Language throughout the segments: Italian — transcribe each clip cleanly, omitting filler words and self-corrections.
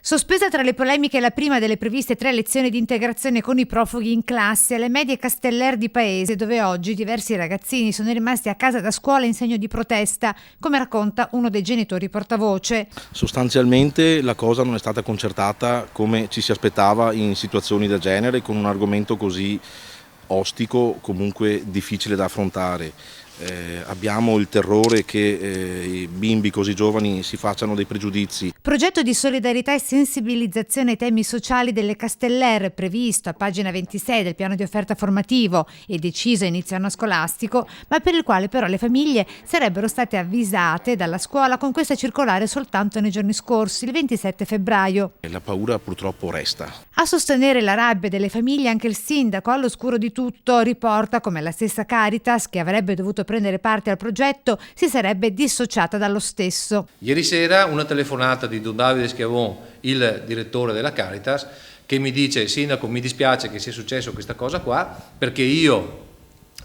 Sospesa tra le polemiche la prima delle previste 3 lezioni di integrazione con i profughi in classe alle medie Casteller di Paese, dove oggi diversi ragazzini sono rimasti a casa da scuola in segno di protesta, come racconta uno dei genitori portavoce. Sostanzialmente la cosa non è stata concertata come ci si aspettava in situazioni del genere, con un argomento così ostico, comunque difficile da affrontare. Abbiamo il terrore che i bimbi così giovani si facciano dei pregiudizi. Progetto di solidarietà e sensibilizzazione ai temi sociali delle Casteller, previsto a pagina 26 del piano di offerta formativo e deciso a inizio anno scolastico, ma per il quale però le famiglie sarebbero state avvisate dalla scuola con questa circolare soltanto nei giorni scorsi, il 27 febbraio. La paura purtroppo resta. A sostenere la rabbia delle famiglie anche il sindaco, all'oscuro di tutto, riporta come la stessa Caritas, che avrebbe dovuto prendere parte al progetto, si sarebbe dissociata dallo stesso. Ieri sera una telefonata di Don Davide Schiavon, il direttore della Caritas, che mi dice: Sindaco, mi dispiace che sia successo questa cosa qua, perché io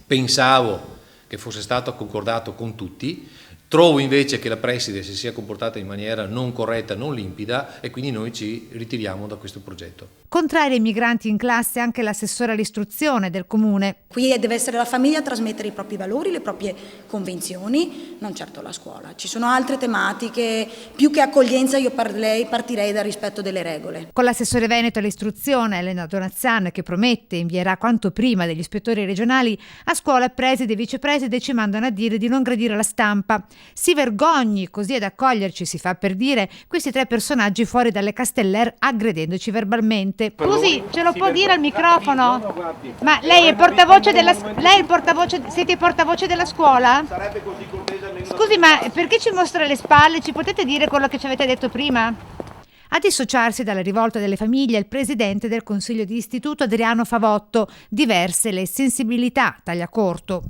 pensavo che fosse stato concordato con tutti. Trovo invece che la preside si sia comportata in maniera non corretta, non limpida, e quindi noi ci ritiriamo da questo progetto. Contraria ai migranti in classe anche l'assessore all'istruzione del comune. Qui deve essere la famiglia a trasmettere i propri valori, le proprie convinzioni, non certo la scuola. Ci sono altre tematiche, più che accoglienza io partirei dal rispetto delle regole. Con l'assessore veneto all'istruzione Elena Donazzan, che promette invierà quanto prima degli ispettori regionali, a scuola preside e vicepreside ci mandano a dire di non gradire la stampa. Si vergogni, così ad accoglierci, si fa per dire, questi 3 personaggi fuori dalle Casteller aggredendoci verbalmente. Scusi, ce lo può dire al microfono? Ma lei è portavoce siete il portavoce della scuola? Scusi, ma perché ci mostra le spalle? Ci potete dire quello che ci avete detto prima? A dissociarsi dalla rivolta delle famiglie il presidente del Consiglio di Istituto Adriano Favotto. Diverse le sensibilità, taglia corto.